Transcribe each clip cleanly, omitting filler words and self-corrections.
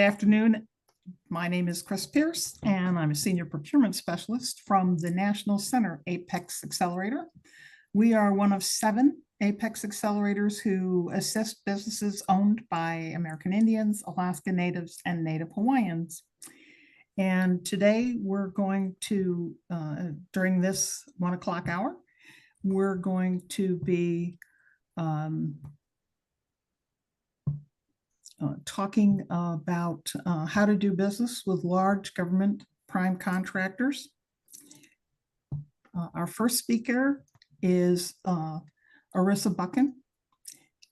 Good afternoon. My name is Chris Pierce, and I'm a Senior Procurement Specialist from the National Center Apex Accelerator. We are one of 7 Apex accelerators who assist businesses owned by American Indians, Alaska Natives, and Native Hawaiians. And today we're going to, during this 1 o'clock hour, we're going to be talking about how to do business with large government prime contractors. Our first speaker is Arissa Buchan.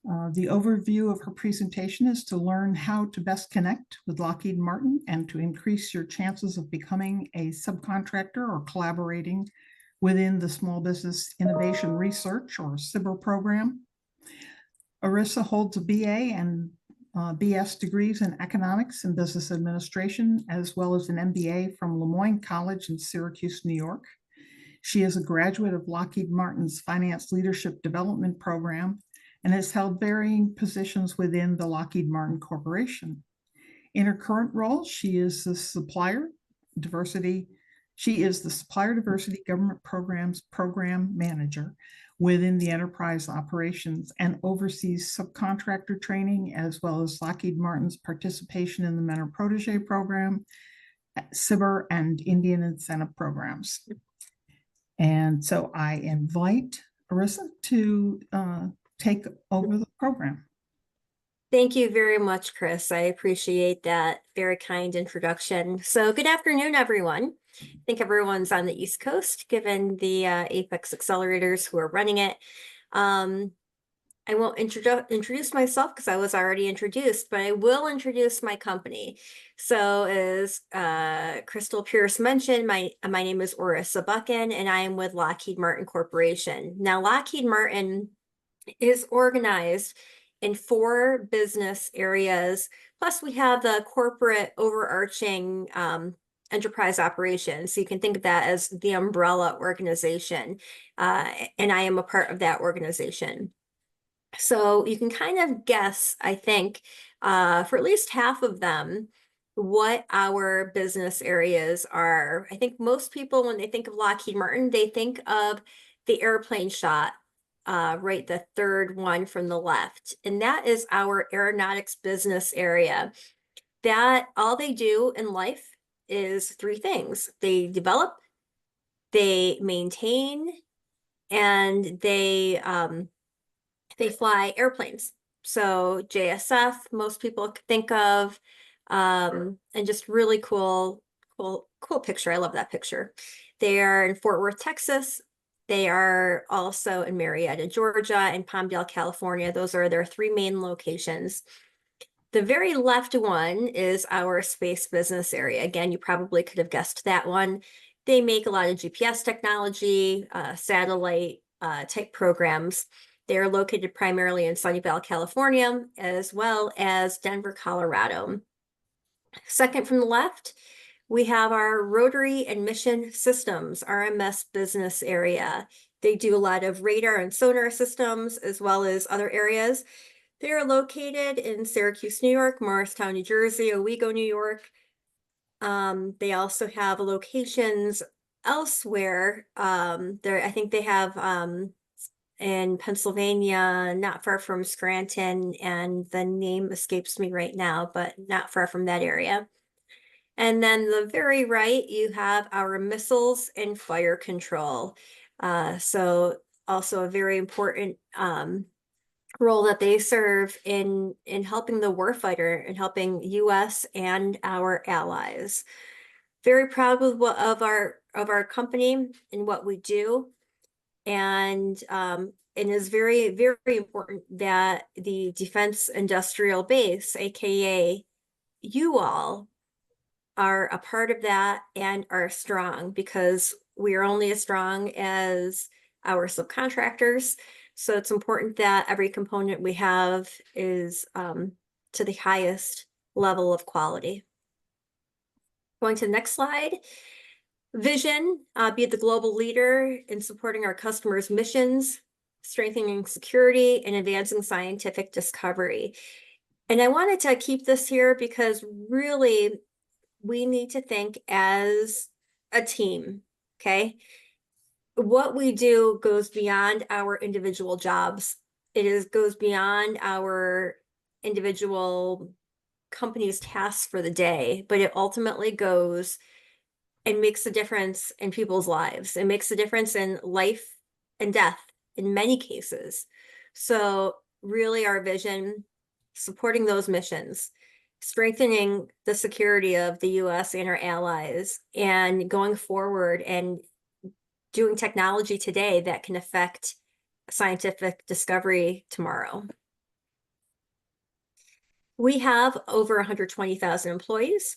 The overview of her presentation is to learn how to best connect with Lockheed Martin and to increase your chances of becoming a subcontractor or collaborating within the Small Business Innovation Research or SBIR program. Arissa holds a BA and BS degrees in economics and business administration, as well as an MBA from Lemoyne College in Syracuse, New York. She is a graduate of Lockheed Martin's Finance Leadership Development Program and has held varying positions within the Lockheed Martin Corporation. In her current role, she is the Supplier Diversity Government Programs Program Manager within the enterprise operations and oversees subcontractor training, as well as Lockheed Martin's participation in the Mentor Protege program, SBIR, and Indian incentive programs. And so I invite Arissa to take over the program. Thank you very much, Chris. I appreciate that very kind introduction. So good afternoon, everyone. I think everyone's on the East Coast, given the Apex accelerators who are running it. I won't introduce myself because I was already introduced, but I will introduce my company. So as Crystal Pierce mentioned, my name is Arissa Buchan, and I am with Lockheed Martin Corporation. Now, Lockheed Martin is organized in 4 business areas. Plus, we have the corporate overarching enterprise operations. So you can think of that as the umbrella organization. And I am a part of that organization. So you can kind of guess, I think, for at least half of them, what our business areas are. I think most people, when they think of Lockheed Martin, they think of the airplane shot, right, the third one from the left. And that is our aeronautics business area. That all they do in life is 3 things. They develop, they maintain, and they fly airplanes. So JSF, most people think of, and just really cool picture. I love that picture. They are in Fort Worth, Texas. They are also in Marietta, Georgia, and Palmdale, California. Those are their 3 main locations. The very left one is our space business area. Again, you probably could have guessed that one. They make a lot of GPS technology, satellite type programs. They are located primarily in Sunnyvale, California, as well as Denver, Colorado. Second from the left, we have our Rotary and Mission Systems, RMS business area. They do a lot of radar and sonar systems, as well as other areas. They are located in Syracuse, New York, Morristown, New Jersey, Owego, New York. They also have locations elsewhere. I think they have in Pennsylvania, not far from Scranton, and the name escapes me right now, but not far from that area. And then the very right, you have our missiles and fire control. So also a very important role that they serve in helping the warfighter and helping US and our allies. Very proud of our company and what we do. And it is very, very important that the Defense Industrial Base, AKA you all, are a part of that and are strong, because we are only as strong as our subcontractors. So it's important that every component we have is to the highest level of quality. Going to the next slide. Vision, be the global leader in supporting our customers' missions, strengthening security, and advancing scientific discovery. And I wanted to keep this here because really we need to think as a team, okay? What we do goes beyond our individual jobs. Goes beyond our individual company's tasks for the day, but it ultimately goes and makes a difference in people's lives. It makes a difference in life and death in many cases. So really our vision, supporting those missions, strengthening the security of the US and our allies, and going forward and doing technology today that can affect scientific discovery tomorrow. We have over 120,000 employees,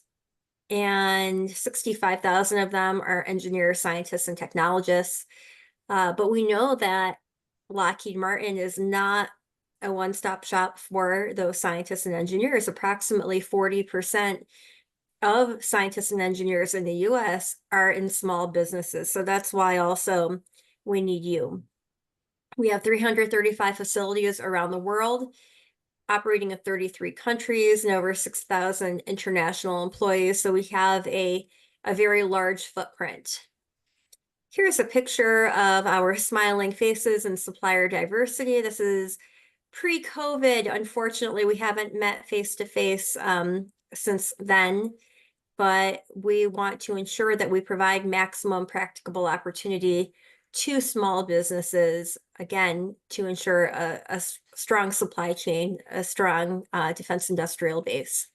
and 65,000 of them are engineers, scientists, and technologists. But we know that Lockheed Martin is not a one-stop shop for those scientists and engineers. Approximately 40% of scientists and engineers in the US are in small businesses. So that's why also we need you. We have 335 facilities around the world, operating in 33 countries and over 6,000 international employees. So we have a very large footprint. Here's a picture of our smiling faces and supplier diversity. This is pre-COVID. Unfortunately, we haven't met face-to-face since then, but we want to ensure that we provide maximum practicable opportunity to small businesses, again, to ensure a strong supply chain, a strong defense industrial base.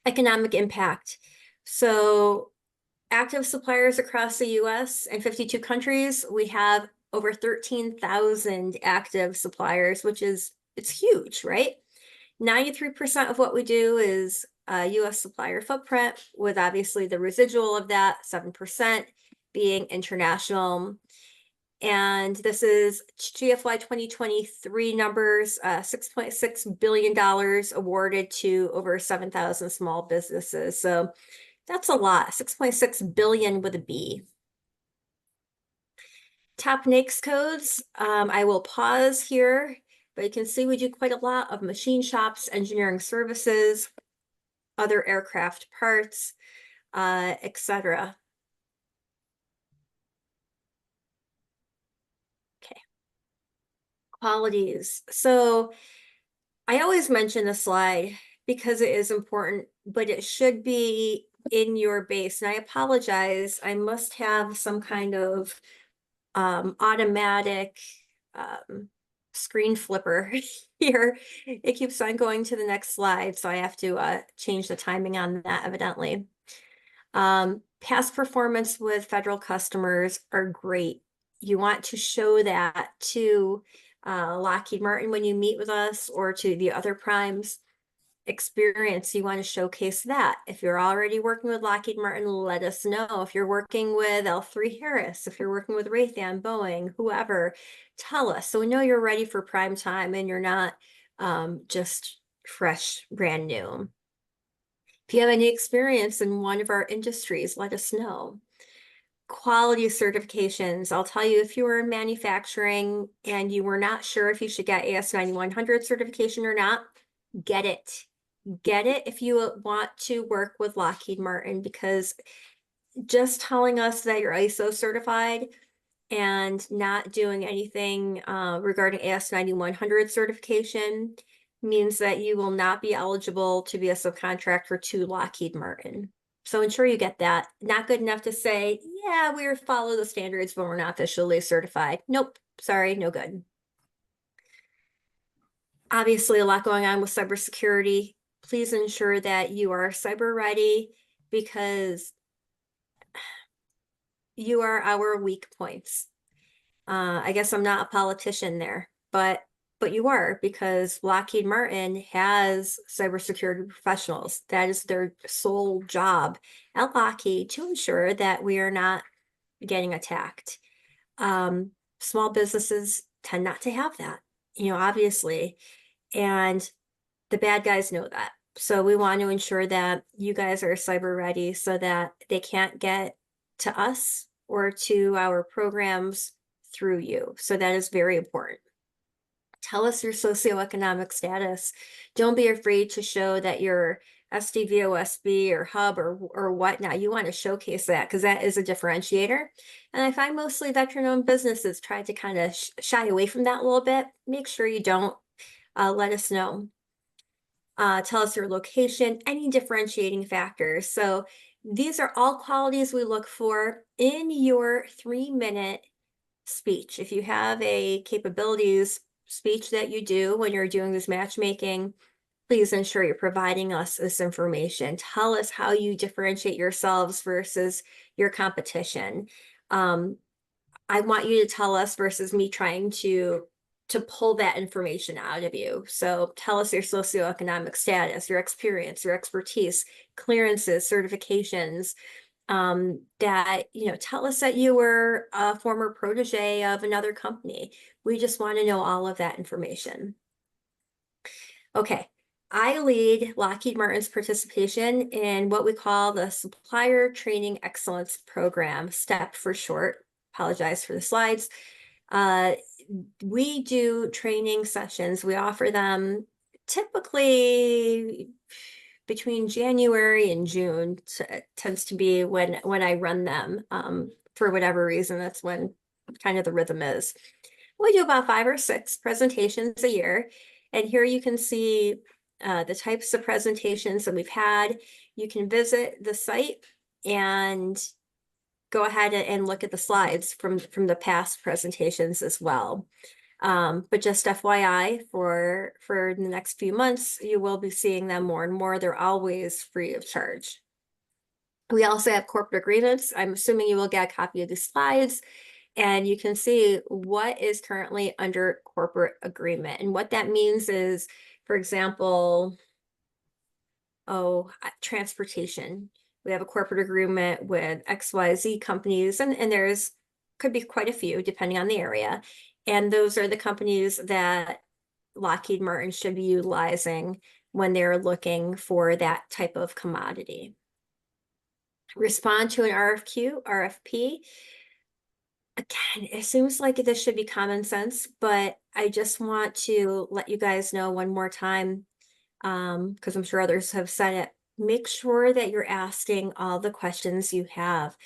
Economic impact. So active suppliers across the US and 52 countries, we have over 13,000 active suppliers, it's huge, right? 93% of what we do is US supplier footprint, with obviously the residual of that, 7%, being international. And this is GFY 2023 numbers, $6.6 billion awarded to over 7,000 small businesses. So that's a lot, 6.6 billion with a B. Top NAICS codes, I will pause here, but you can see we do quite a lot of machine shops, engineering services, other aircraft parts, etc. Okay. Qualities. So I always mention this slide because it is important, but it should be in your base. And I apologize, I must have some kind of automatic screen flipper here. It keeps on going to the next slide, so I have to change the timing on that evidently. Past performance with federal customers are great. You want to show that to Lockheed Martin when you meet with us, or to the other primes. Experience, you want to showcase that. If you're already working with Lockheed Martin, let us know. If you're working with L3 Harris, if you're working with Raytheon, Boeing, whoever, tell us, so we know you're ready for prime time and you're not just fresh, brand new. If you have any experience in one of our industries, let us know. Quality certifications. I'll tell you, if you were in manufacturing and you were not sure if you should get AS9100 certification or not, get it. Get it if you want to work with Lockheed Martin, because just telling us that you're ISO certified and not doing anything regarding AS9100 certification means that you will not be eligible to be a subcontractor to Lockheed Martin. So ensure you get that. Not good enough to say, yeah, we follow the standards, but we're not officially certified. Nope, sorry, no good. Obviously, a lot going on with cybersecurity. Please ensure that you are cyber ready, because you are our weak points. I guess I'm not a politician there, but you are, because Lockheed Martin has cybersecurity professionals. That is their sole job at Lockheed, to ensure that we are not getting attacked. Small businesses tend not to have that, obviously, and the bad guys know that. So we want to ensure that you guys are cyber ready so that they can't get to us or to our programs through you. So that is very important. Tell us your socioeconomic status. Don't be afraid to show that you're SDVOSB or hub or whatnot. You want to showcase that because that is a differentiator. And I find mostly veteran-owned businesses try to kind of shy away from that a little bit. Make sure you don't. Let us know. Tell us your location, any differentiating factors. So these are all qualities we look for in your 3-minute speech. If you have a capabilities speech that you do when you're doing this matchmaking, please ensure you're providing us this information. Tell us how you differentiate yourselves versus your competition. I want you to tell us versus me trying to pull that information out of you. So tell us your socioeconomic status, your experience, your expertise, clearances, certifications, that, tell us that you were a former protege of another company. We just want to know all of that information. Okay. I lead Lockheed Martin's participation in what we call the Supplier Training Excellence Program, STEP for short. Apologize for the slides. We do training sessions. We offer them typically between January and June. Tends to be when I run them. For whatever reason, that's when kind of the rhythm is. We do about 5 or 6 presentations a year. And here you can see the types of presentations that we've had. You can visit the site and go ahead and look at the slides from the past presentations as well. But just FYI, for the next few months, you will be seeing them more and more. They're always free of charge. We also have corporate agreements. I'm assuming you will get a copy of the slides, and you can see what is currently under corporate agreement. And what that means is, for example, transportation. We have a corporate agreement with XYZ companies, and there's could be quite a few depending on the area. And those are the companies that Lockheed Martin should be utilizing when they're looking for that type of commodity. Respond to an RFQ, RFP. Again, it seems like this should be common sense, but I just want to let you guys know one more time, because I'm sure others have said it. Make sure that you're asking all the questions you have.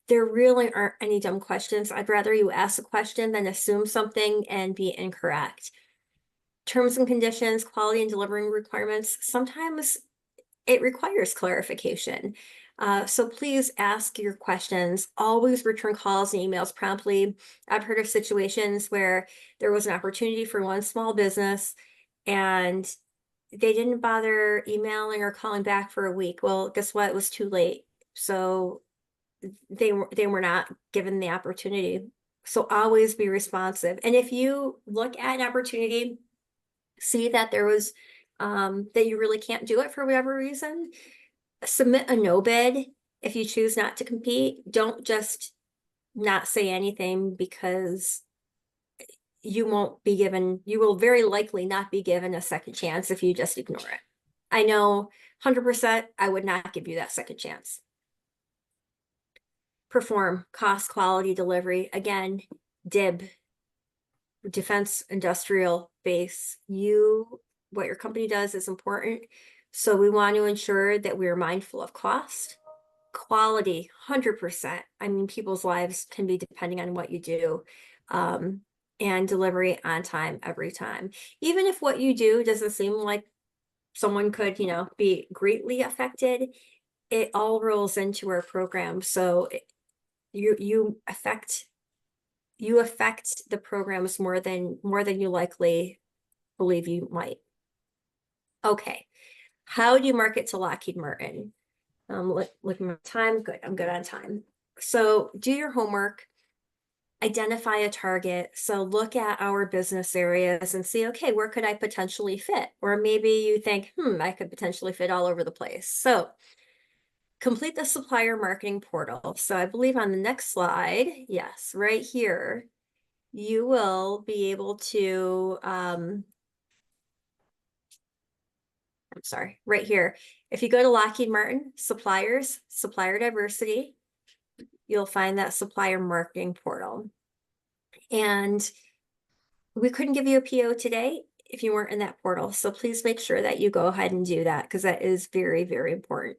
There really aren't any dumb questions. I'd rather you ask a question than assume something and be incorrect. Terms and conditions, quality and delivering requirements, sometimes it requires clarification. So please ask your questions. Always return calls and emails promptly. I've heard of situations where there was an opportunity for one small business and they didn't bother emailing or calling back for a week. Well, guess what? It was too late. So they were not given the opportunity. So always be responsive. And if you look at an opportunity, see that there was that you really can't do it for whatever reason, submit a no bid. If you choose not to compete, don't just not say anything, because you will very likely not be given a second chance if you just ignore it. I know 100% I would not give you that second chance. Perform, cost, quality, delivery. Again, DIB, defense industrial base. What your company does is important. So we want to ensure that we are mindful of cost, quality, 100%. I mean, people's lives can be depending on what you do, and delivery on time, every time. Even if what you do doesn't seem like someone could, be greatly affected, it all rolls into our program. So you affect the programs more than you likely believe you might. Okay. How do you market to Lockheed Martin? Looking at time, good. I'm good on time. So do your homework, identify a target. So look at our business areas and see, okay, where could I potentially fit? Or maybe you think, I could potentially fit all over the place. So complete the supplier marketing portal. So I believe on the next slide, yes, right here, you will be able to, I'm sorry, right here. If you go to Lockheed Martin, suppliers, supplier diversity, you'll find that supplier marketing portal. And we couldn't give you a PO today if you weren't in that portal. So please make sure that you go ahead and do that, because that is very, very important.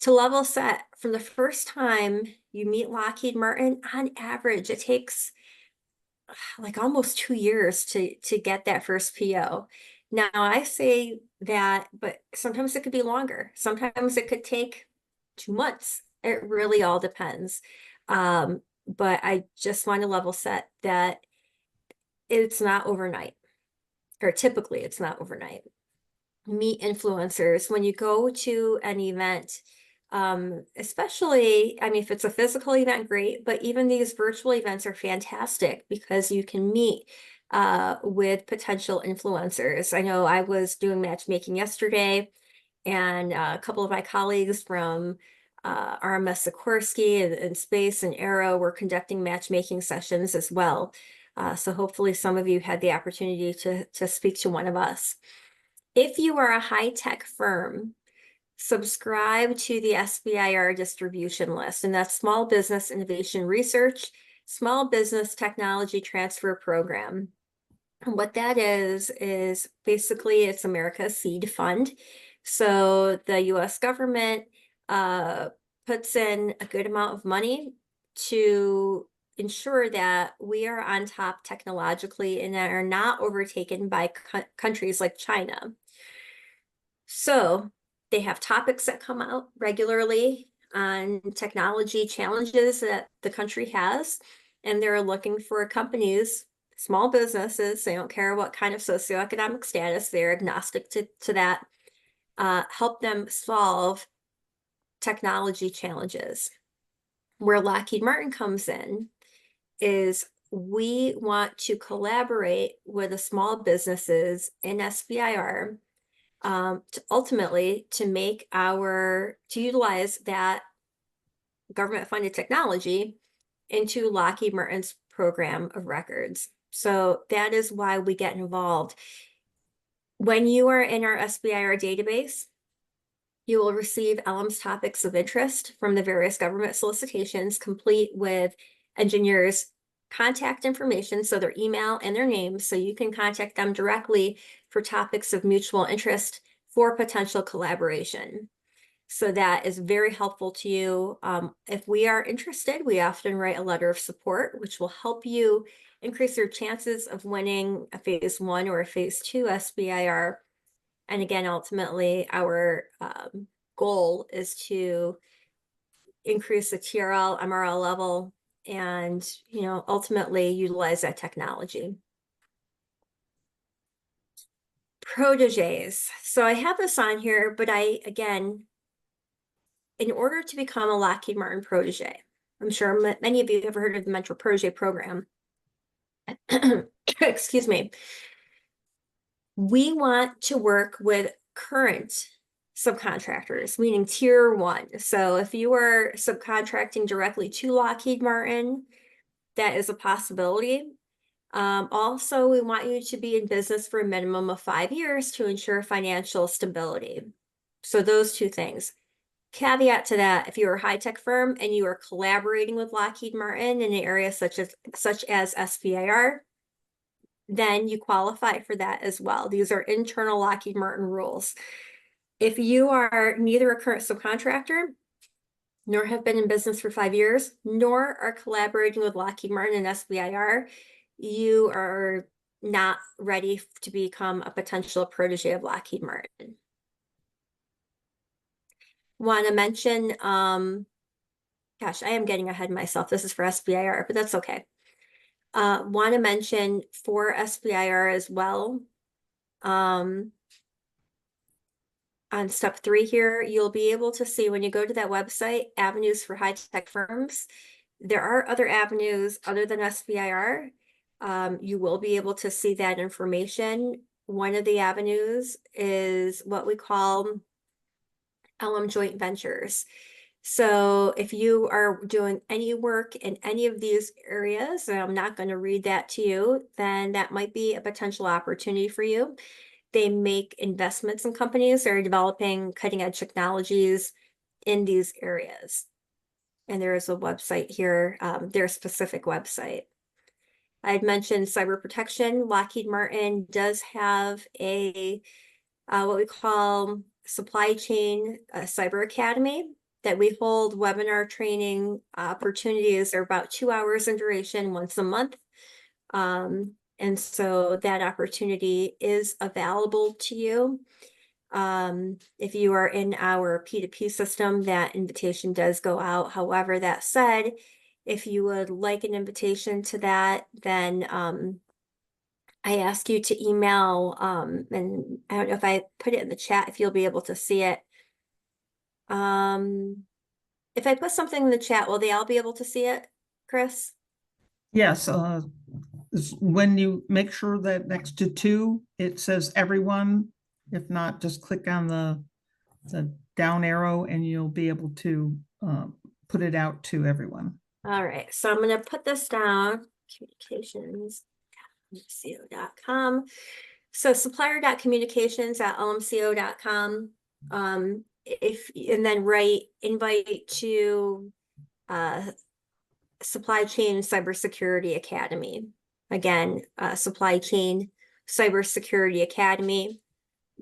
To level set, from the first time you meet Lockheed Martin, on average, it takes like almost 2 years to get that first PO. Now I say that, but sometimes it could be longer. Sometimes it could take 2 months. It really all depends. But I just want to level set that it's not overnight, or typically it's not overnight. Meet influencers when you go to an event, especially, I mean, if it's a physical event, great, but even these virtual events are fantastic because you can meet with potential influencers. I know I was doing matchmaking yesterday, and a couple of my colleagues from RMS Sikorsky and Space and Aero were conducting matchmaking sessions as well. So hopefully some of you had the opportunity to speak to one of us. If you are a high-tech firm, subscribe to the SBIR distribution list, and that's Small Business Innovation Research, Small Business Technology Transfer Program. And what that is basically it's America's seed fund. So the US government puts in a good amount of money to ensure that we are on top technologically and are not overtaken by countries like China. So they have topics that come out regularly on technology challenges that the country has, and they're looking for companies, small businesses, they don't care what kind of socioeconomic status, they're agnostic to that, help them solve technology challenges. Where Lockheed Martin comes in is we want to collaborate with the small businesses in SBIR to ultimately to utilize that government funded technology into Lockheed Martin's program of records. So that is why we get involved. When you are in our SBIR database, you will receive LM's topics of interest from the various government solicitations, complete with engineers' contact information, so their email and their name, so you can contact them directly for topics of mutual interest for potential collaboration. So that is very helpful to you. If we are interested, we often write a letter of support, which will help you increase your chances of winning a phase 1 or a phase 2 SBIR. And again, ultimately, our goal is to increase the TRL, MRL level, and ultimately utilize that technology. Proteges. So I have this on here, but again, in order to become a Lockheed Martin protege, I'm sure many of you have heard of the Mentor Protege program. Excuse me. We want to work with current subcontractors, meaning tier 1. So if you are subcontracting directly to Lockheed Martin, that is a possibility. Also, we want you to be in business for a minimum of 5 years to ensure financial stability. So those two things. Caveat to that, if you're a high-tech firm and you are collaborating with Lockheed Martin in an area such as SBIR, then you qualify for that as well. These are internal Lockheed Martin rules. If you are neither a current subcontractor, nor have been in business for 5 years, nor are collaborating with Lockheed Martin and SBIR, you are not ready to become a potential protege of Lockheed Martin. Want to mention, gosh, I am getting ahead of myself. This is for SBIR, but that's okay. Want to mention for SBIR as well, on step 3 here, you'll be able to see when you go to that website, avenues for high-tech firms. There are other avenues other than SBIR. You will be able to see that information. One of the avenues is what we call LM joint ventures. So if you are doing any work in any of these areas, and I'm not going to read that to you, then that might be a potential opportunity for you. They make investments in companies that are developing cutting edge technologies in these areas. And there is a website here, their specific website. I'd mentioned cyber protection. Lockheed Martin does have a what we call supply chain cyber academy that we hold webinar training opportunities. They're about 2 hours in duration once a month. And so that opportunity is available to you. If you are in our P2P system, that invitation does go out. However, that said, if you would like an invitation to that, then I ask you to email, and I don't know if I put it in the chat, if you'll be able to see it. If I put something in the chat, will they all be able to see it, Chris? Yes, when you make sure that next to 2, it says everyone. If not, just click on the down arrow and you'll be able to put it out to everyone. All right, so I'm going to put this down, communications.lmco.com. So supplier.communications@lmco.com. And then write invite to Supply Chain Cybersecurity Academy. Again, Supply Chain Cybersecurity Academy.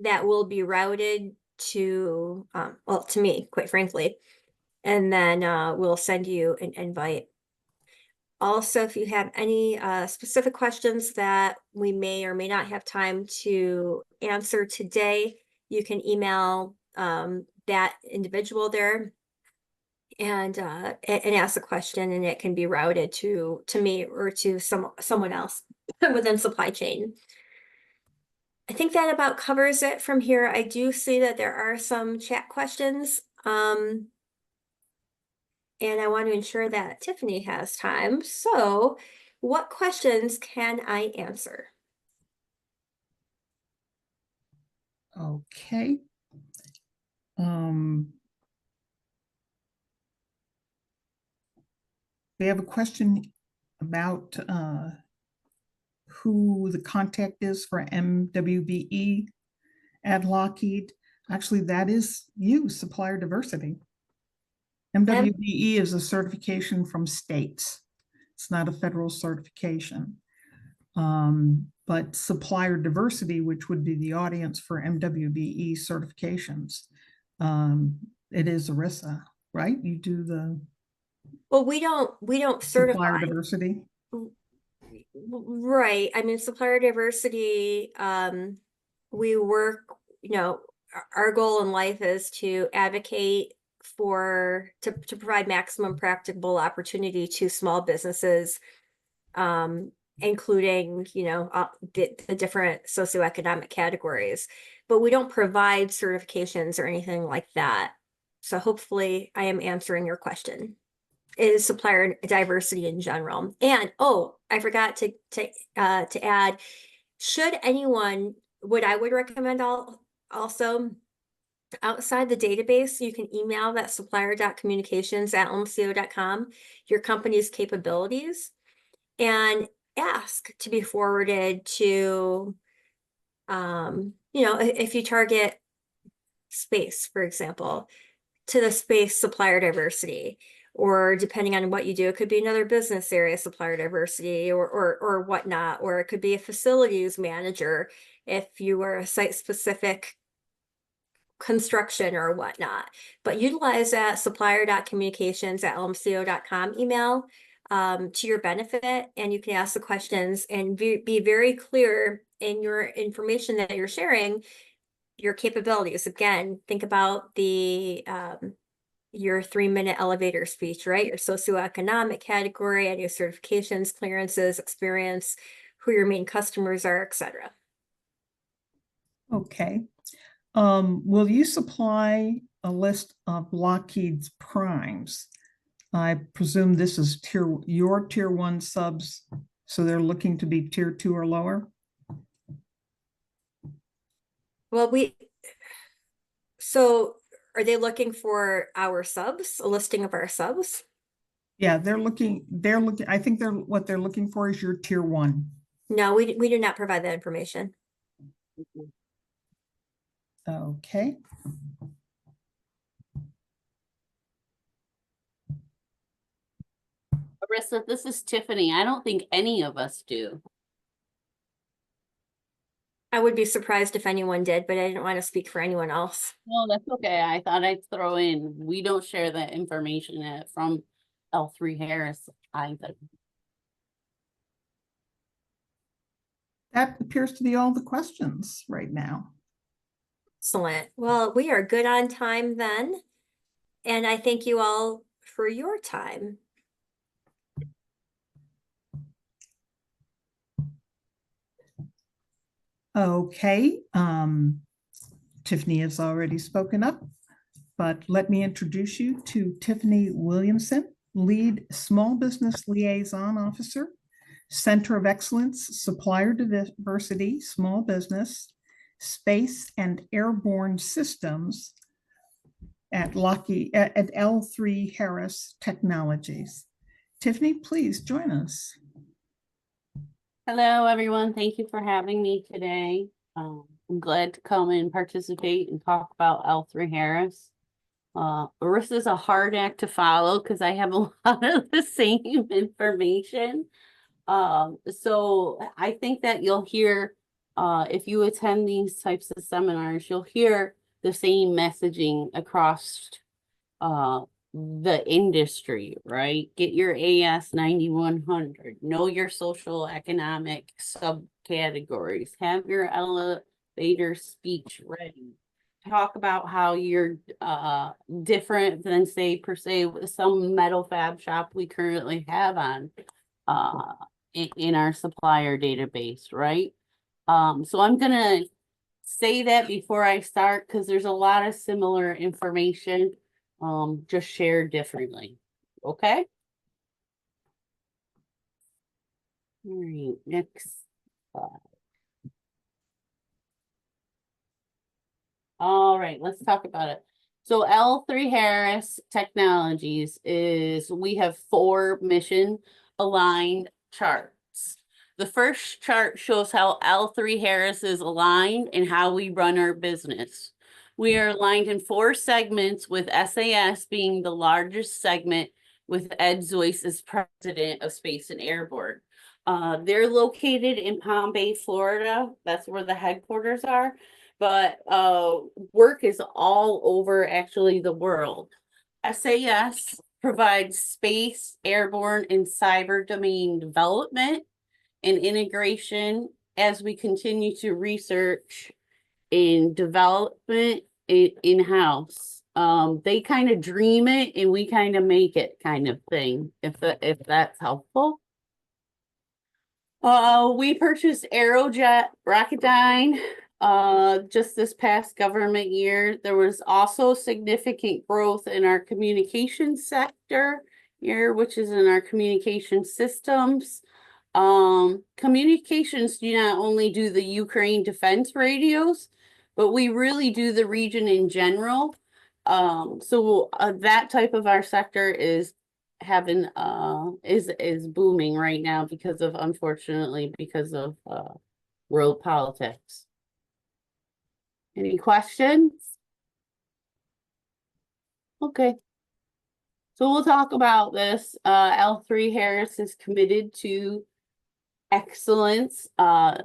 That will be routed to, well, to me, quite frankly. And then we'll send you an invite. Also, if you have any specific questions that we may or may not have time to answer today, you can email that individual there and ask a question, and it can be routed to me or to someone else within supply chain. I think that about covers it from here. I do see that there are some chat questions. And I want to ensure that Tiffany has time. So what questions can I answer? Okay. We have a question about who the contact is for MWBE at Lockheed. Actually, that is you, supplier diversity. MWBE is a certification from states. It's not a federal certification. But supplier diversity, which would be the audience for MWBE certifications, it is ERISA, right? You do the Well, we don't certify supplier diversity. Right. I mean, supplier diversity, we work, our goal in life is to advocate to provide maximum practicable opportunity to small businesses, including, the different socioeconomic categories, but we don't provide certifications or anything like that. So hopefully I am answering your question. Is supplier diversity in general. And I forgot to add, should anyone, what I would recommend also outside the database, you can email that supplier.communications@lmco.com your company's capabilities and ask to be forwarded to, if you target space, for example, to the space supplier diversity, or depending on what you do, it could be another business area supplier diversity or whatnot, or it could be a facilities manager if you were a site specific construction or whatnot. But utilize that supplier.communications@lmco.com email to your benefit, and you can ask the questions and be very clear in your information that you're sharing, your capabilities. Again, think about your 3-minute elevator speech, right? Your socioeconomic category, any certifications, clearances, experience, who your main customers are, etc. Okay. Will you supply a list of Lockheed's primes? I presume this is your tier 1 subs, so they're looking to be tier 2 or lower? Well, so are they looking for our subs, a listing of our subs? Yeah, they're looking, I think what they're looking for is your tier 1. No, we do not provide that information. Okay. Marissa, this is Tiffany. I don't think any of us do. I would be surprised if anyone did, but I didn't want to speak for anyone else. No, that's okay. I thought I'd throw in, we don't share that information from L3 Harris either. That appears to be all the questions right now. Excellent. Well, we are good on time then. And I thank you all for your time. Okay, Tiffany has already spoken up, but let me introduce you to Tiffany Williamson, Lead Small Business Liaison Officer, Center of Excellence, Supplier Diversity, Small Business, Space and Airborne Systems at L3 Harris Technologies. Tiffany, please join us. Hello, everyone. Thank you for having me today. I'm glad to come and participate and talk about L3 Harris. Marissa's a hard act to follow because I have a lot of the same information. So I think that you'll hear, if you attend these types of seminars, you'll hear the same messaging across the industry, right? Get your AS 9100, know your social economic subcategories, have your elevator speech ready. Talk about how you're different than, say, per se, some metal fab shop we currently have on in our supplier database, right? So I'm gonna say that before I start because there's a lot of similar information, just shared differently. Okay. All right, next slide. All right, let's talk about it. So L3 Harris Technologies is, we have 4 mission aligned charts. The first chart shows how L3 Harris is aligned and how we run our business. We are aligned in 4 segments, with SAS being the largest segment, with Ed Zoyce as president of Space and Airborne. They're located in Palm Bay, Florida. That's where the headquarters are. But work is all over actually the world. SAS provides space, airborne, and cyber domain development and integration as we continue to research and development in-house. They kind of dream it and we kind of make it, kind of thing, if that's helpful. We purchased Aerojet Rocketdyne just this past government year. There was also significant growth in our communication sector here, which is in our communication systems. Communications do not only do the Ukraine defense radios, but we really do the region in general. So that type of our sector is having is booming right now because of, unfortunately, because of world politics. Any questions? Okay. So we'll talk about this. L3 Harris is committed to excellence.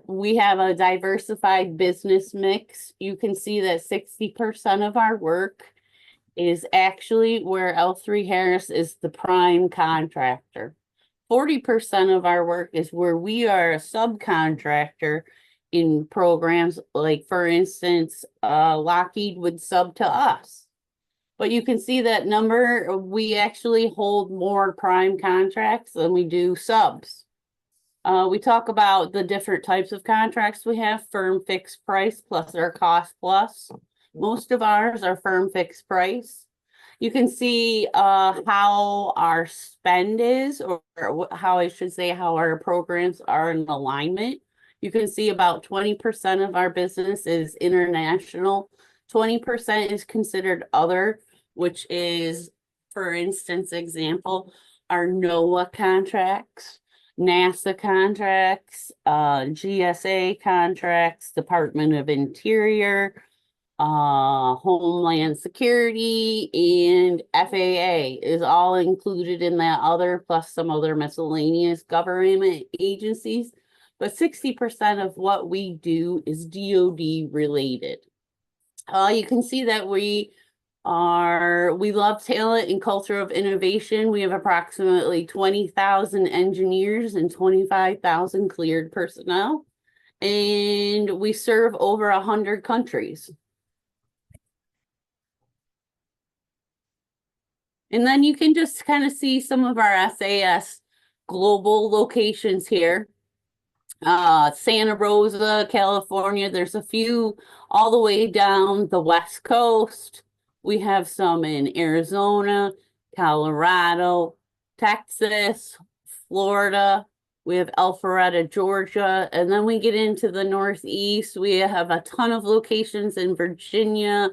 We have a diversified business mix. You can see that 60% of our work is actually where L3 Harris is the prime contractor. 40% of our work is where we are a subcontractor in programs, like, for instance, Lockheed would sub to us. But you can see that number, we actually hold more prime contracts than we do subs. We talk about the different types of contracts we have: firm fixed price plus our cost plus. Most of ours are firm fixed price. You can see how our spend is, or how I should say, how our programs are in alignment. You can see about 20% of our business is international. 20% is considered other, which is, for instance, example, our NOAA contracts, NASA contracts, GSA contracts, Department of Interior, Homeland Security, and FAA is all included in that other, plus some other miscellaneous government agencies. But 60% of what we do is DoD related. You can see that we love talent and culture of innovation. We have approximately 20,000 engineers and 25,000 cleared personnel, and we serve over 100 countries. And then you can just kind of see some of our SAS global locations here. Santa Rosa, California. There's a few all the way down the West Coast. We have some in Arizona, Colorado, Texas, Florida. We have Alpharetta, Georgia. And then we get into the Northeast. We have a ton of locations in Virginia,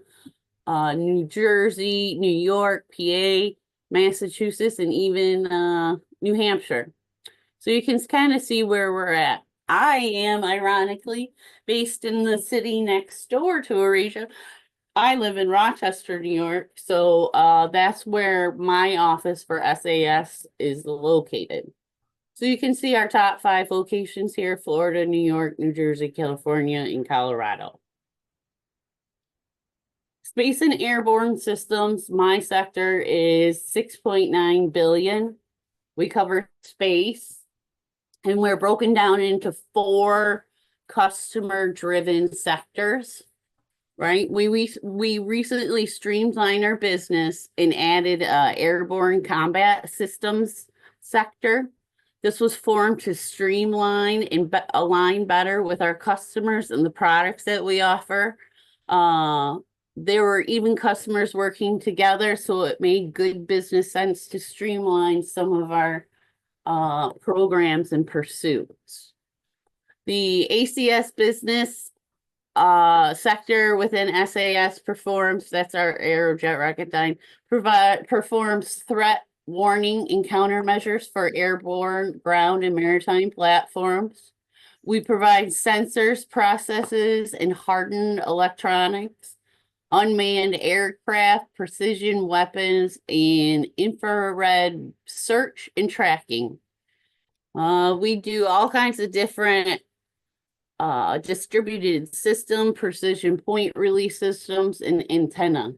New Jersey, New York, PA, Massachusetts, and even New Hampshire. So you can kind of see where we're at. I am ironically based in the city next door to Eurasia. I live in Rochester, New York. So that's where my office for SAS is located. So you can see our top 5 locations here: Florida, New York, New Jersey, California, and Colorado. Space and airborne systems, my sector is 6.9 billion. We cover space, and we're broken down into 4 customer-driven sectors, right? We recently streamlined our business and added airborne combat systems sector. This was formed to streamline and align better with our customers and the products that we offer. There were even customers working together, so it made good business sense to streamline some of our programs and pursuits. The ACS business sector within SAS performs, that's our Aerojet Rocketdyne, performs threat warning and countermeasures for airborne, ground, and maritime platforms. We provide sensors, processes, and hardened electronics, unmanned aircraft, precision weapons, and infrared search and tracking. We do all kinds of different distributed system, precision point release systems, and antenna.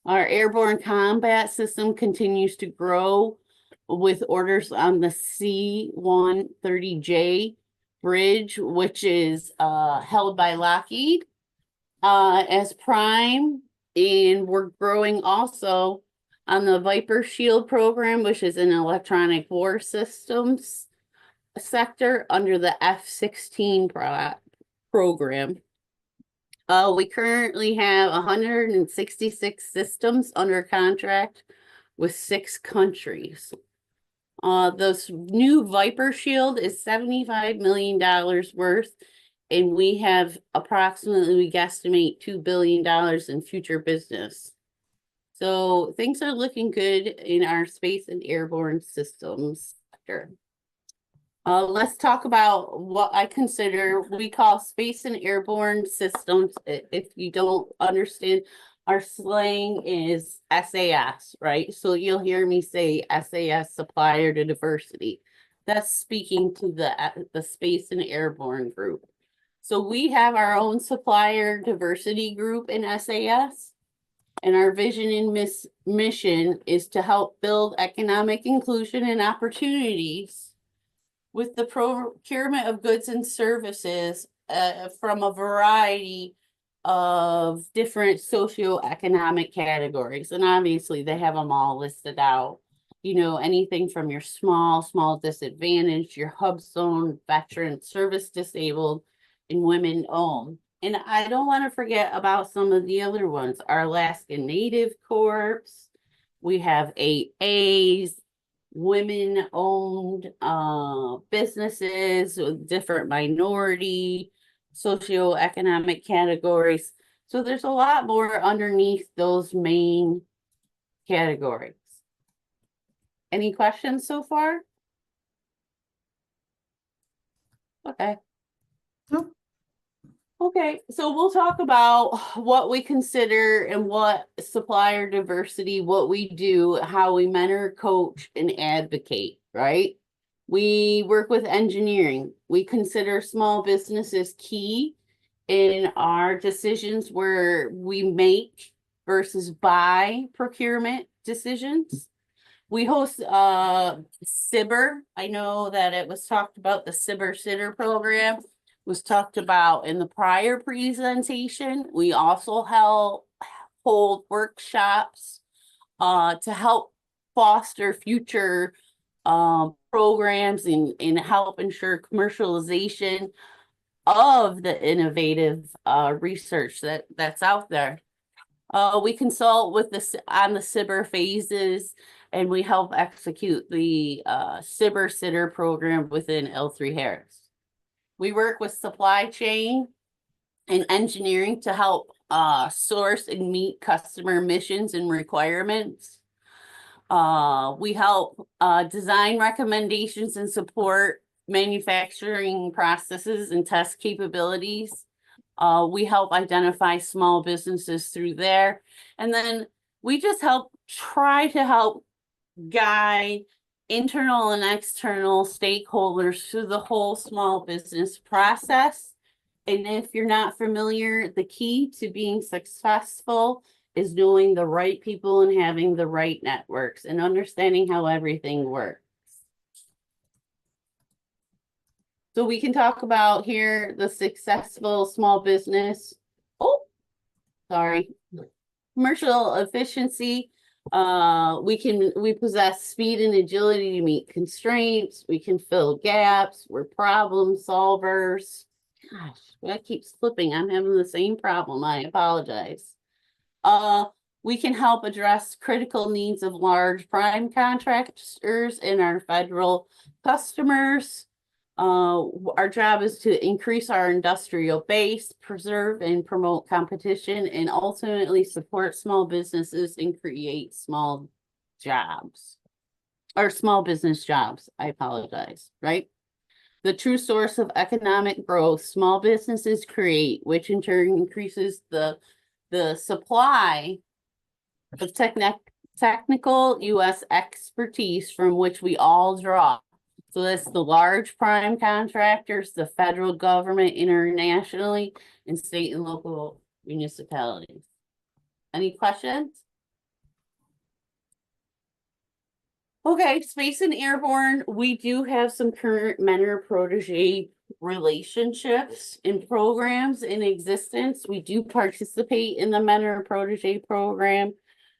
Our airborne combat system continues to grow with orders on the C-130J bridge, which is held by Lockheed as prime, and we're growing also on the Viper Shield program, which is an electronic war systems sector under the F-16 program. We currently have 166 systems under contract with 6 countries. This new Viper Shield is $75 million worth, and we have approximately, we guesstimate, $2 billion in future business. So things are looking good in our space and airborne systems sector. Let's talk about what I consider we call space and airborne systems. If you don't understand, our slang is SAS, right? So you'll hear me say SAS, supplier to diversity. That's speaking to the space and airborne group. So we have our own supplier diversity group in SAS. And our vision and mission is to help build economic inclusion and opportunities with the procurement of goods and services from a variety of different socioeconomic categories. And obviously they have them all listed out. You know, anything from your small disadvantaged, your hub zone, veteran, service disabled, and women owned. And I don't want to forget about some of the other ones. Our Alaskan Native Corps. We have 8As, women-owned businesses with different minority, socioeconomic categories. So there's a lot more underneath those main categories. Any questions so far? Okay. No. Okay, so we'll talk about what we consider and what supplier diversity, what we do, how we mentor, coach, and advocate, right? We work with engineering. We consider small businesses key in our decisions where we make versus buy procurement decisions. We host SIBR. I know that it was talked about, the SIBR Sitter program was talked about in the prior presentation. We also hold workshops to help foster future programs and help ensure commercialization of the innovative research that's out there. We consult with on the SIBR phases, and we help execute the SIBR Sitter program within L3 Harris. We work with supply chain and engineering to help source and meet customer missions and requirements. We help design recommendations and support manufacturing processes and test capabilities. We help identify small businesses through there. And then we just try to help guide internal and external stakeholders through the whole small business process. And if you're not familiar, the key to being successful is knowing the right people and having the right networks and understanding how everything works. So we can talk about here the successful small business. Oh, sorry. Commercial efficiency. We possess speed and agility to meet constraints. We can fill gaps. We're problem solvers. Gosh, that keeps slipping. I'm having the same problem. I apologize. We can help address critical needs of large prime contractors and our federal customers. Our job is to increase our industrial base, preserve and promote competition, and ultimately support small businesses and create small jobs. Or small business jobs, I apologize, right? The true source of economic growth small businesses create, which in turn increases the supply of technical U.S. expertise from which we all draw. So that's the large prime contractors, the federal government internationally, and state and local municipalities. Any questions? Okay, space and airborne, we do have some current mentor-protege relationships and programs in existence. We do participate in the mentor-protege program.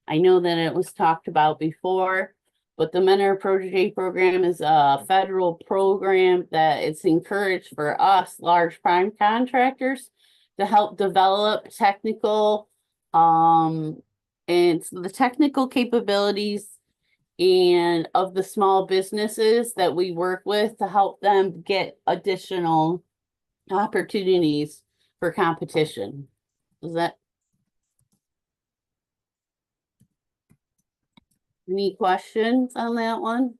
I know that it was talked about before, but the mentor-protege program is a federal program that it's encouraged for us, large prime contractors, to help develop technical and the technical capabilities and of the small businesses that we work with to help them get additional opportunities for competition. Is that any questions on that one?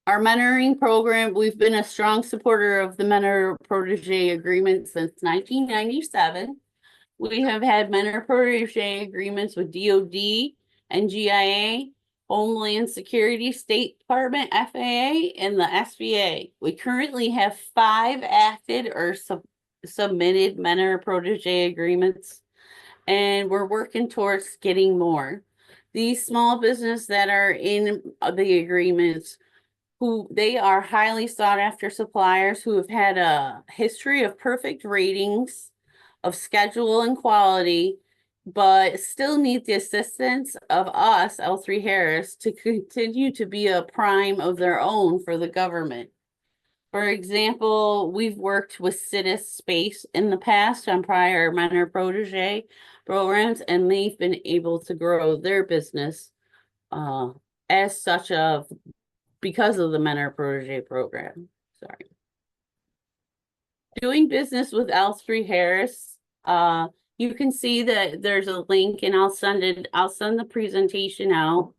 Our mentoring program, we've been a strong supporter of the mentor protege agreement since 1997. We have had mentor protege agreements with DOD, NGIA, Homeland Security, State Department, FAA, and the SBA. We currently have 5 acted or submitted mentor protege agreements, and we're working towards getting more. These small businesses that are in the agreements, they are highly sought after suppliers who have had a history of perfect ratings, of schedule and quality, but still need the assistance of us, L3 Harris, to continue to be a prime of their own for the government. For example, we've worked with Citus Space in the past on prior mentor protege programs, and they've been able to grow their business as such because of the mentor protege program. Sorry. Doing business with L3 Harris. You can see that there's a link, and I'll send the presentation out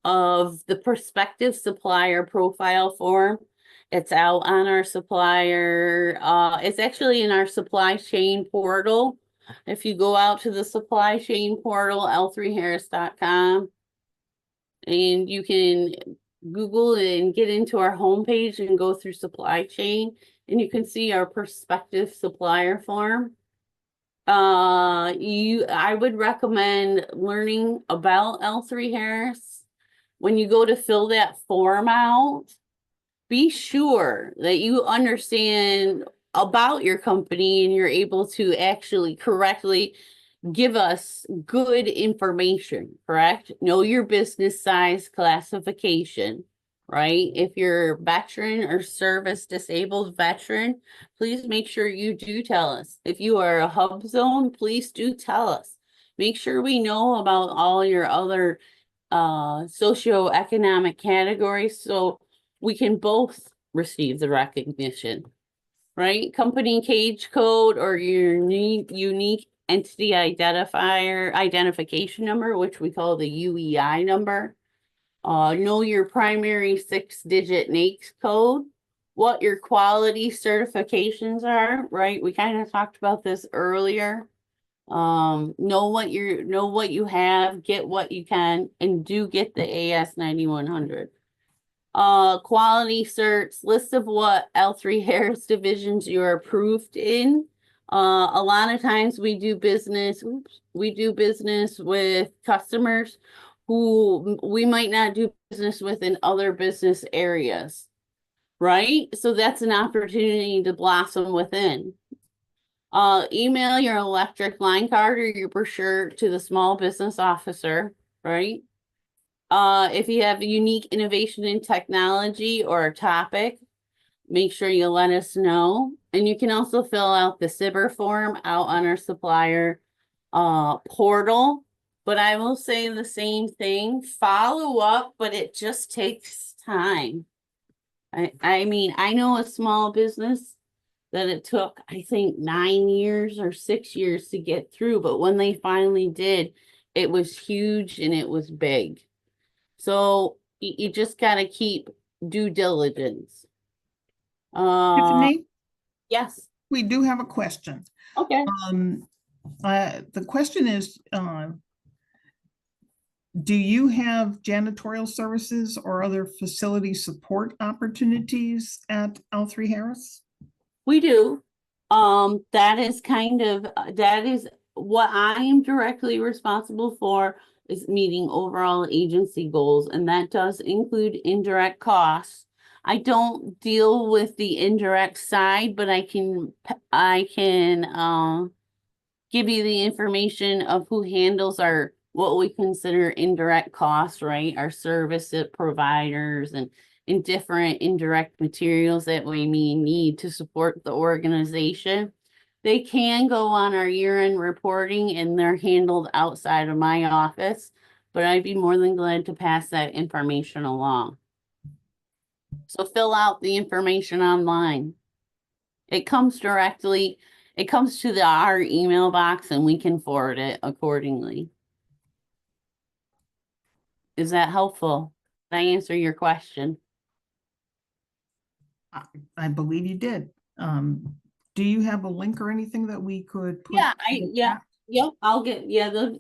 of the prospective supplier profile form. It's out on our supplier. It's actually in our supply chain portal. If you go out to the supply chain portal, l3harris.com, and you can Google and get into our homepage and go through supply chain, and you can see our prospective supplier form. I would recommend learning about L3 Harris. When you go to fill that form out, be sure that you understand about your company and you're able to actually correctly give us good information, correct? Know your business size classification, right? If you're veteran or service disabled veteran, please make sure you do tell us. If you are a hub zone, please do tell us. Make sure we know about all your other socioeconomic categories so we can both receive the recognition, right? Company cage code or your unique entity identification number, which we call the UEI number. Know your primary 6-digit NAICS code, what your quality certifications are, right? We kind of talked about this earlier. Know what you have, get what you can, and do get the AS 9100. Quality certs, list of what L3 Harris divisions you're approved in. A lot of times we do business with customers who we might not do business with in other business areas, right? So that's an opportunity to blossom within. Email your electric line card or your brochure to the small business officer, right? If you have a unique innovation in technology or a topic, make sure you let us know. And you can also fill out the SIBR form out on our supplier portal. But I will say the same thing, follow up, but it just takes time. I mean, I know a small business that it took, I think, 9 years or 6 years to get through. But when they finally did, it was huge and it was big. So you just gotta keep due diligence. Tiffany, Yes, we do have a question. okay. The question is, do you have janitorial services or other facility support opportunities at L3 Harris? We do. That is that is what I am directly responsible for is meeting overall agency goals, and that does include indirect costs. I don't deal with the indirect side, but I can give you the information of who handles our what we consider indirect costs, right? Our service providers and different indirect materials that we may need to support the organization. They can go on our year-end reporting and they're handled outside of my office, but I'd be more than glad to pass that information along. So fill out the information online. It comes directly, it comes to our email box and we can forward it accordingly. Is that helpful? Did I answer your question? I believe you did. Do you have a link or anything that we could put? Yeah, in the yeah, chat? yep, I'll get,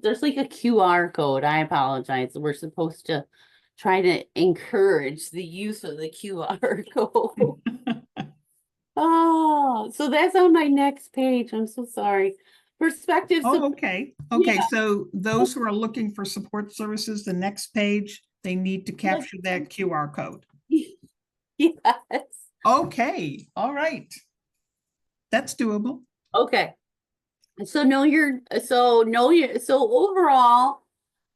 there's like a QR code. I apologize. We're supposed to try to encourage the use of the QR code. Oh, so that's on my next page. I'm so sorry. Perspective. Oh, okay. Okay, Yeah. so those who are looking for support services, the next page, they need to capture that QR code. Yes. Okay, all right. That's doable. Okay. So overall,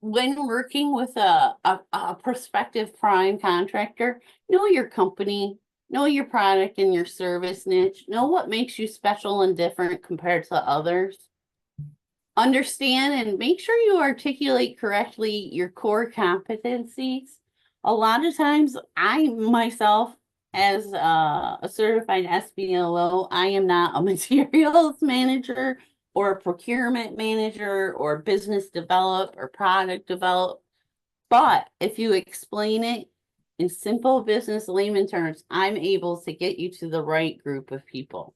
when working with a prospective prime contractor, know your company, know your product and your service niche, know what makes you special and different compared to others. Understand and make sure you articulate correctly your core competencies. A lot of times I myself, as a certified SBLO, I am not a materials manager or a procurement manager or business develop or product develop. But if you explain it In simple business layman terms, I'm able to get you to the right group of people.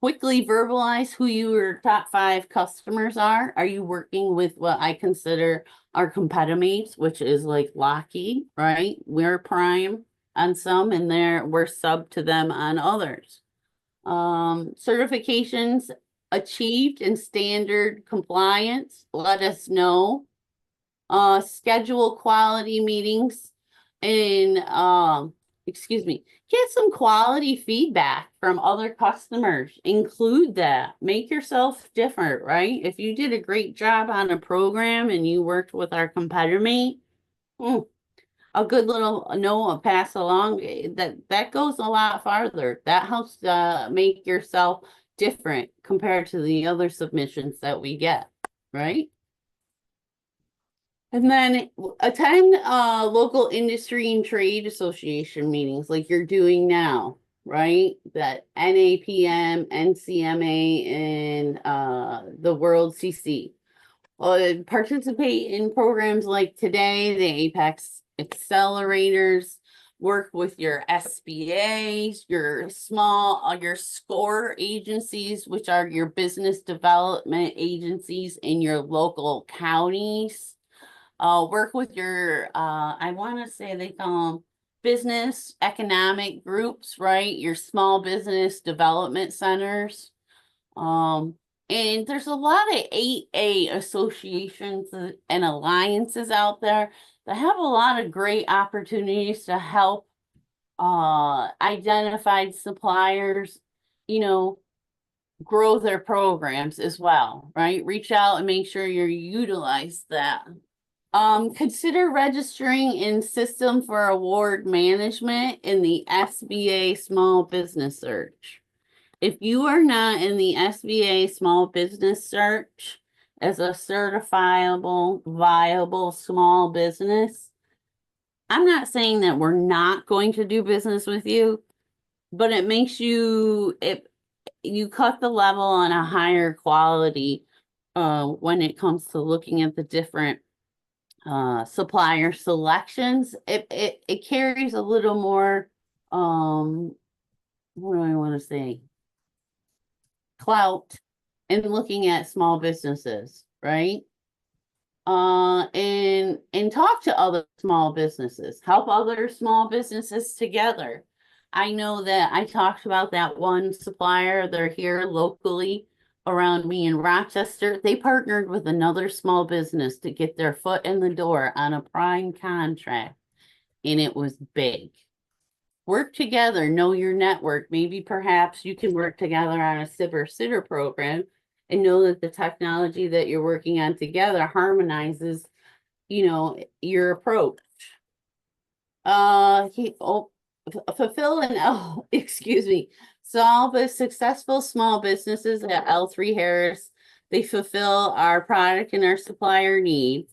Quickly verbalize who your top 5 customers are. Are you working with what I consider our competitors, which is like Lockheed, right? We're prime on some and we're sub to them on others. Certifications achieved in standard compliance, let us know. Schedule quality meetings and get some quality feedback from other customers. Include that. Make yourself different, right? If you did a great job on a program and you worked with our competitor mate, a good little note pass along, that goes a lot farther. That helps make yourself different compared to the other submissions that we get, right? And then attend local industry and trade association meetings like you're doing now, right? That NAPM, NCMA, and the World CC. Participate in programs like today, the Apex Accelerators, work with your SBAs, your your SCORE agencies, which are your business development agencies in your local counties. Work with your, I want to say they call them business economic groups, right? Your small business development centers. And there's a lot of 8A associations and alliances out there that have a lot of great opportunities to help identified suppliers, grow their programs as well, right? Reach out and make sure you utilize that. Consider registering in System for Award Management in the SBA Small Business Search. If you are not in the SBA Small Business Search as a certifiable, viable small business, I'm not saying that we're not going to do business with you, but it makes you cut the level on a higher quality when it comes to looking at the different supplier selections. It carries a little more what do I want to say, clout in looking at small businesses, right? And talk to other small businesses, help other small businesses together. I know that I talked about that one supplier. They're here locally around me in Rochester. They partnered with another small business to get their foot in the door on a prime contract, and it was big. Work together, know your network. Maybe perhaps you can work together on a sitter program and know that the technology that you're working on together harmonizes, your approach. Fulfill and solve a successful small businesses at L3 Harris. They fulfill our product and our supplier needs.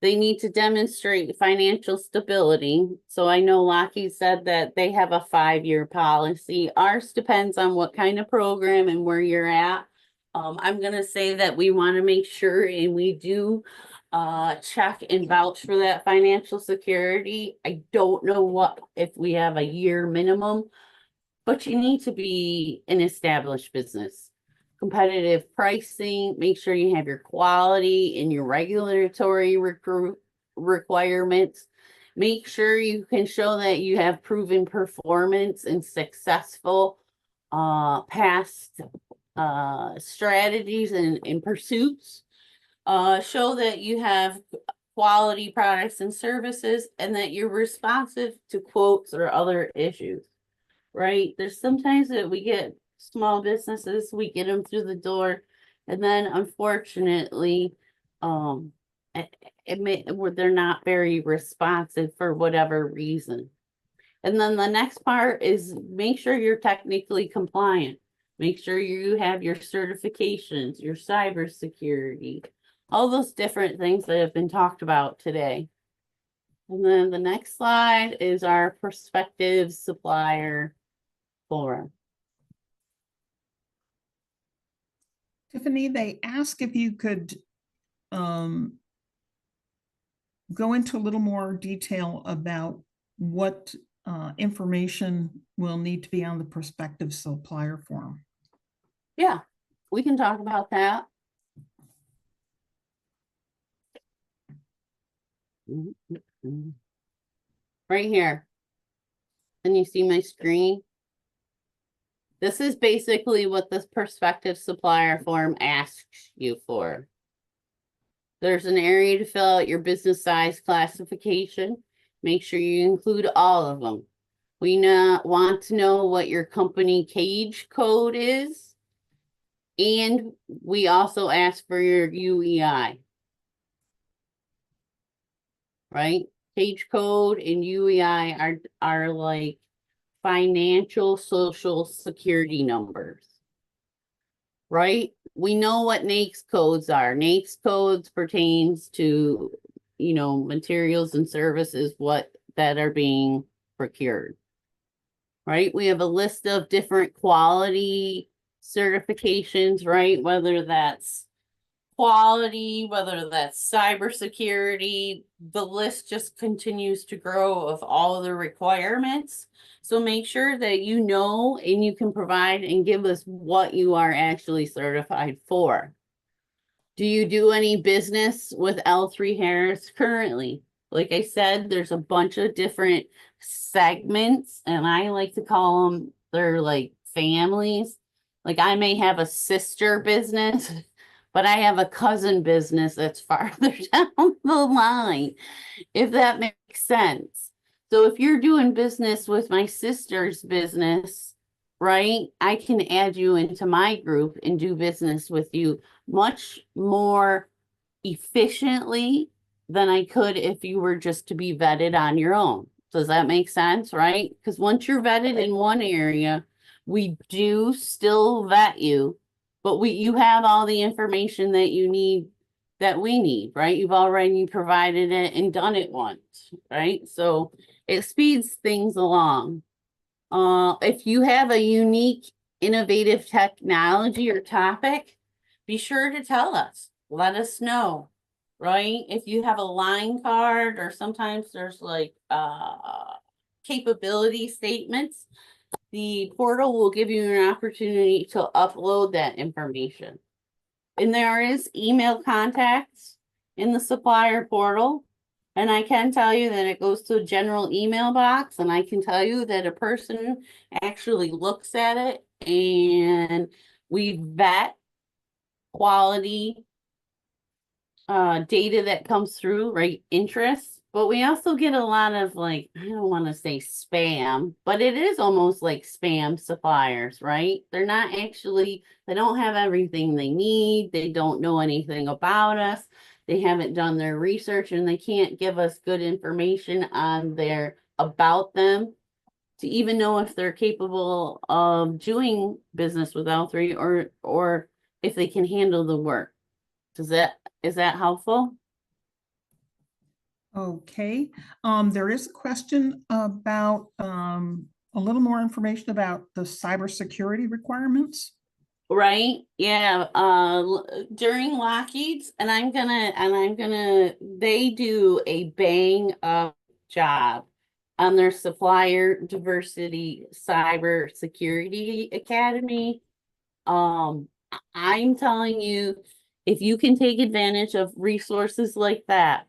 They need to demonstrate financial stability. So I know Lockheed said that they have a 5-year policy. Ours depends on what kind of program and where you're at. I'm going to say that we want to make sure, and we do check and vouch for that financial security. I don't know if we have a year minimum, but you need to be an established business. Competitive pricing, make sure you have your quality and your regulatory requirements. Make sure you can show that you have proven performance and successful past strategies and pursuits. Show that you have quality products and services and that you're responsive to quotes or other issues, right? There's sometimes that we get small businesses, we get them through the door, and then unfortunately, they're not very responsive for whatever reason. And then the next part is make sure you're technically compliant. Make sure you have your certifications, your cybersecurity, all those different things that have been talked about today. And then the next slide is our prospective supplier forum. Tiffany, they ask if you could go into a little more detail about what information will need to be on the prospective supplier form. Yeah, we can talk about that. Right here. Can you see my screen? This is basically what this prospective supplier form asks you for. There's an area to fill out your business size classification. Make sure you include all of them. We want to know what your company cage code is. And we also ask for your UEI. Right? Cage code and UEI are like financial social security numbers. Right? We know what NAICS codes are. NAICS codes pertains to, you know, materials and services that are being procured. Right? We have a list of different quality certifications, right? Whether that's quality, whether that's cybersecurity, the list just continues to grow of all the requirements. So make sure that you know and you can provide and give us what you are actually certified for. Do you do any business with L3 Harris currently? Like I said, there's a bunch of different segments, and I like to call them, they're like families. Like I may have a sister business, but I have a cousin business that's farther down the line, if that makes sense. So if you're doing business with my sister's business, right, I can add you into my group and do business with you much more efficiently than I could if you were just to be vetted on your own. Does that make sense, right? Because once you're vetted in one area, we do still vet you, but you have all the information that you need, that we need, right? You've already provided it and done it once, right? So it speeds things along. If you have a unique, innovative technology or topic, be sure to tell us. Let us know, right? If you have a line card, or sometimes there's like capability statements, the portal will give you an opportunity to upload that information. And there is email contacts in the supplier portal. And I can tell you that it goes to a general email box, and I can tell you that a person actually looks at it, and we vet quality data that comes through, right? Interest. But we also get a lot of, like, I don't want to say spam, but it is almost like spam suppliers, right? They're not actually, they don't have everything they need. They don't know anything about us. They haven't done their research, and they can't give us good information on about them to even know if they're capable of doing business with L3, or if they can handle the work. Is that helpful? Okay, there is a question about a little more information about the cybersecurity requirements. Right, yeah, during Lockheed's, and they do a bang up job on their supplier diversity cyber security academy. I'm telling you, if you can take advantage of resources like that,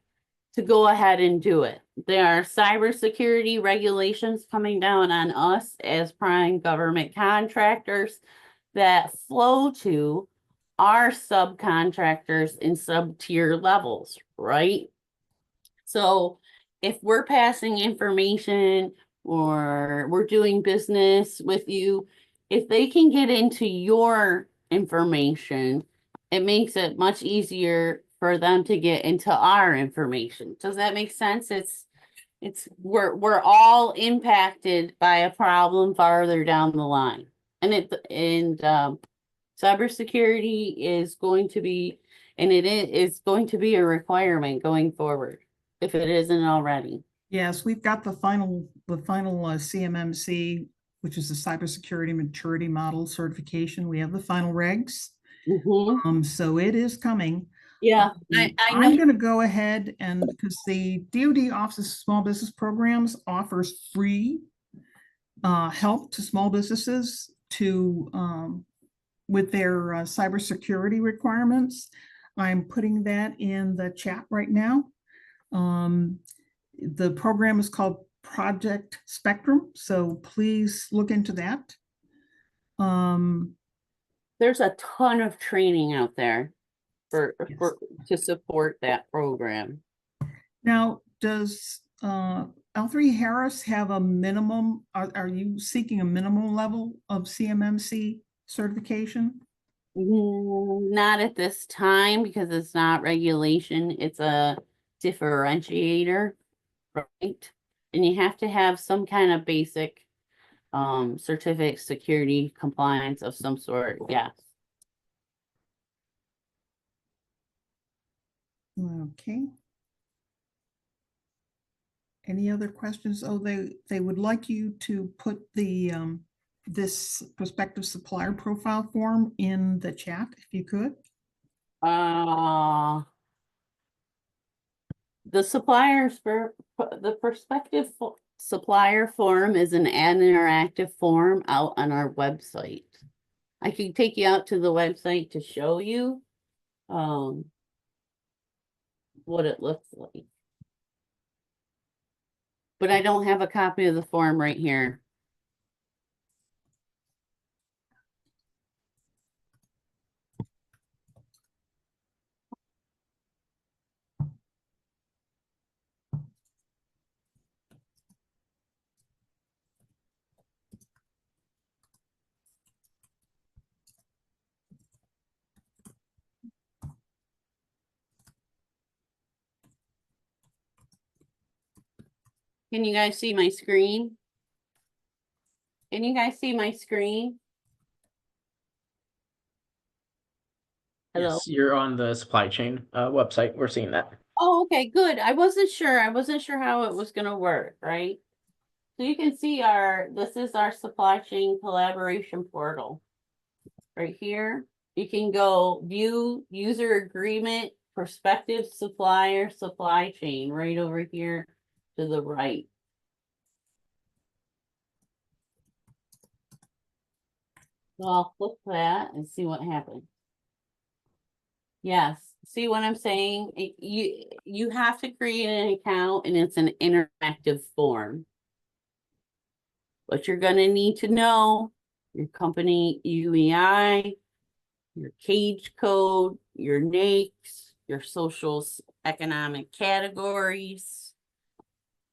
to go ahead and do it. There are cybersecurity regulations coming down on us as prime government contractors that flow to our subcontractors in sub-tier levels, right? So if we're passing information or we're doing business with you, if they can get into your information, it makes it much easier for them to get into our information. Does that make sense? We're all impacted by a problem farther down the line. And cybersecurity is going to be, and it is going to be a requirement going forward, if it isn't already. Yes, we've got the final CMMC, which is the Cybersecurity Maturity Model certification. We have the final regs. Mhm. So it is coming. Yeah, I I'm know. going to go ahead and because the DoD Office of Small Business Programs offers free help to small businesses to with their cybersecurity requirements. I'm putting that in the chat right now. The program is called Project Spectrum, so please look into that. There's a ton of training out there Yes. to support that program. Now, does L3 Harris have a minimum? Are you seeking a minimum level of CMMC certification? Not at this time because it's not regulation, it's a differentiator, right? And you have to have some kind of basic certificate security compliance of some sort, yes. Okay. Any other questions? Oh, they would like you to put the this prospective supplier profile form in the chat if you could. The suppliers for the prospective supplier form is an interactive form out on our website. I could take you out to the website to show you what it looks like. But I don't have a copy of the form right here. Can you guys see my screen? Can you guys see my screen? Hello? Yes, you're on the supply chain website. We're seeing that. Oh, okay, good. I wasn't sure. I wasn't sure how it was gonna work, right? So you can see this is our supply chain collaboration portal. Right here, you can go view user agreement, prospective supplier, supply chain, right over here to the right. So I'll flip that and see what happens. Yes, see what I'm saying? You have to create an account and it's an interactive form. But you're gonna need to know your company UEI, your cage code, your NAICS, your social economic categories,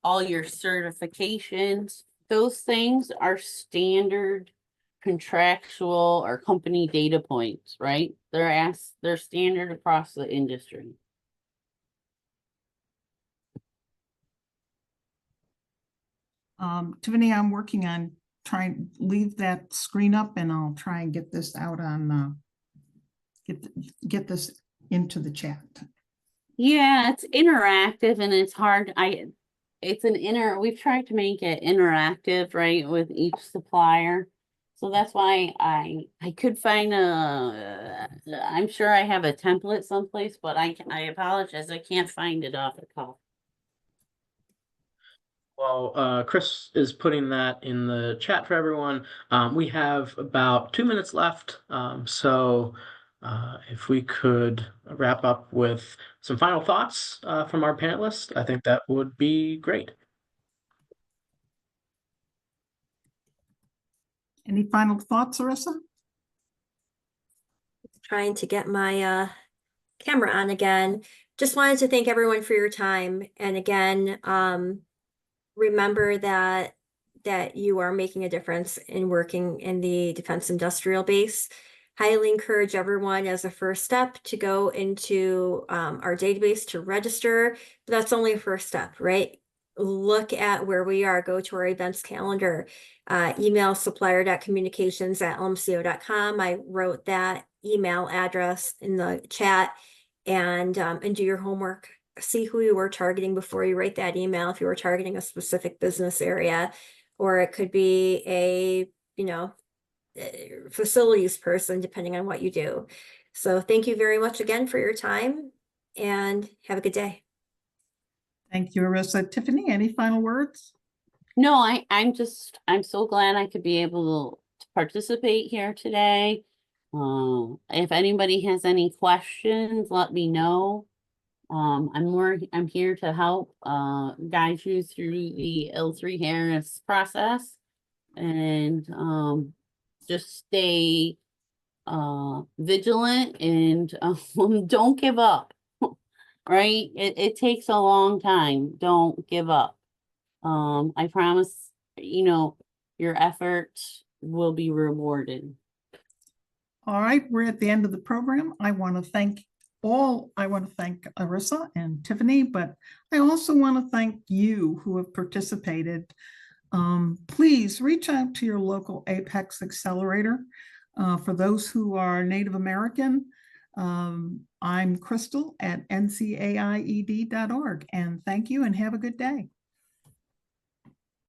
all your certifications. Those things are standard contractual or company data points, right? They're standard across the industry. Tiffany, I'm working on trying leave that screen up and I'll try and get this out on get this into the chat. Yeah, it's interactive and it's hard. We've tried to make it interactive, right, with each supplier. So that's why I could find I'm sure I have a template someplace, but I apologize, I can't find it off the cuff. Well, Chris is putting that in the chat for everyone. We have about 2 minutes left. So if we could wrap up with some final thoughts from our panelists, I think that would be great. Any final thoughts, Arissa? Trying to get my camera on again. Just wanted to thank everyone for your time. And again, remember that you are making a difference in working in the defense industrial base. Highly encourage everyone as a first step to go into our database to register. But that's only a first step, right? Look at where we are, go to our events calendar, email supplier.communications@lmco.com. I wrote that email address in the chat, and do your homework. See who you were targeting before you write that email. If you were targeting a specific business area, or it could be a, facilities person, depending on what you do. So thank you very much again for your time. and have a good day. Thank you, Arissa. Tiffany, any final words? No, I'm so glad I could be able to participate here today. If anybody has any questions, let me know. I'm here to help, guide you through the L3 Harris process, and, just stay, vigilant and, don't give up. Right? It takes a long time. Don't give up. I promise, your efforts will be rewarded. All right, we're at the end of the program. I want to thank Arissa and Tiffany, but I also want to thank you who have participated. Please reach out to your local Apex Accelerator. For those who are Native American, I'm Crystal at ncaied.org, and thank you and have a good day.